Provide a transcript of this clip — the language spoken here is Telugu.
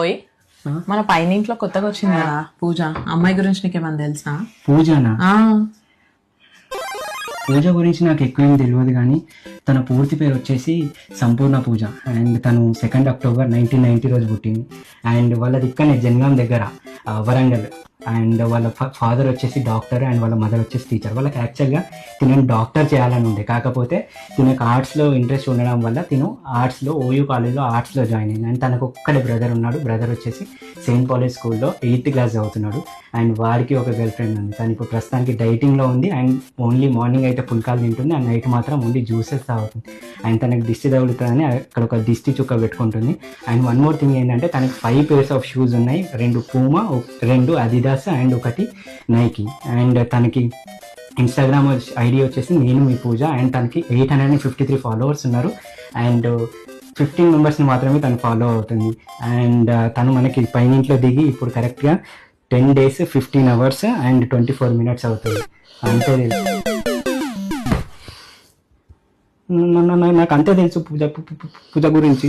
ఓయ్ మన పైన ఇంట్లో కొత్తగా వచ్చింది కదా పూజ, అమ్మాయి గురించి నీకేమన్నా తెలుసా? పూజనా? ఆ, పూజ గురించి నాకు ఎక్కువ ఏం తెలియదు, కానీ తన పూర్తి పేరు వచ్చేసి సంపూర్ణ పూజ. అండ్ తను 2 అక్టోబర్ 1990 రోజు పుట్టింది. అండ్ వాళ్ళది ఇక్కడనే జనగాం దగ్గర, వరంగల్. అండ్ వాళ్ళ ఫాదర్ వచ్చేసి డాక్టర్ అండ్ వాళ్ళ మదర్ వచ్చేసి టీచర్. వాళ్ళకి యాక్చువల్గా తినని డాక్టర్ చేయాలని ఉండే, కాకపోతే తినకు ఆర్ట్స్లో ఇంట్రెస్ట్ ఉండడం వల్ల తిను ఆర్ట్స్లో ఓయూ కాలేజ్లో ఆర్ట్స్లో జాయిన్ అయింది. అండ్ తనకు ఒక్కడే బ్రదర్ ఉన్నాడు. బ్రదర్ వచ్చేసి సెయింట్ కాలేజ్ స్కూల్లో 8th క్లాస్ చదువుతున్నాడు. అండ్ వాడికి ఒక గర్ల్ ఫ్రెండ్ ఉంది. తను ఇప్పుడు ప్రస్తుతానికి డైటింగ్లో ఉంది. అండ్ ఓన్లీ మార్నింగ్ అయితే పుల్కాలు తింటుంది, అండ్ నైట్ మాత్రం ఓన్లీ జ్యూసెస్ తాగుతుంది. అండ్ తనకి దిష్టి తగులుతుందని అక్కడ ఒక దిష్టి చుక్క పెట్టుకుంటుంది. అండ్ వన్ మోర్ థింగ్ ఏంటంటే తనకి 5 pairs ఆఫ్ షూస్ ఉన్నాయి. 2 Puma, 2 Adidas and 1 Nike. And తనకి ఇన్స్టాగ్రామ్ ఐడి వచ్చేసి నేను మీ పూజ. అండ్ తనకి 853 ఫాలోవర్స్ ఉన్నారు. అండ్ 15 మెంబర్స్ని మాత్రమే తను ఫాలో అవుతుంది. అండ్ తను మనకి పైనింట్లో దిగి ఇప్పుడు కరెక్ట్గా 10 days 15 hours అండ్ 24 minutes అవుతుంది. అంతే తెలుసు నాకు అంతే తెలుసు పూజ గురించి.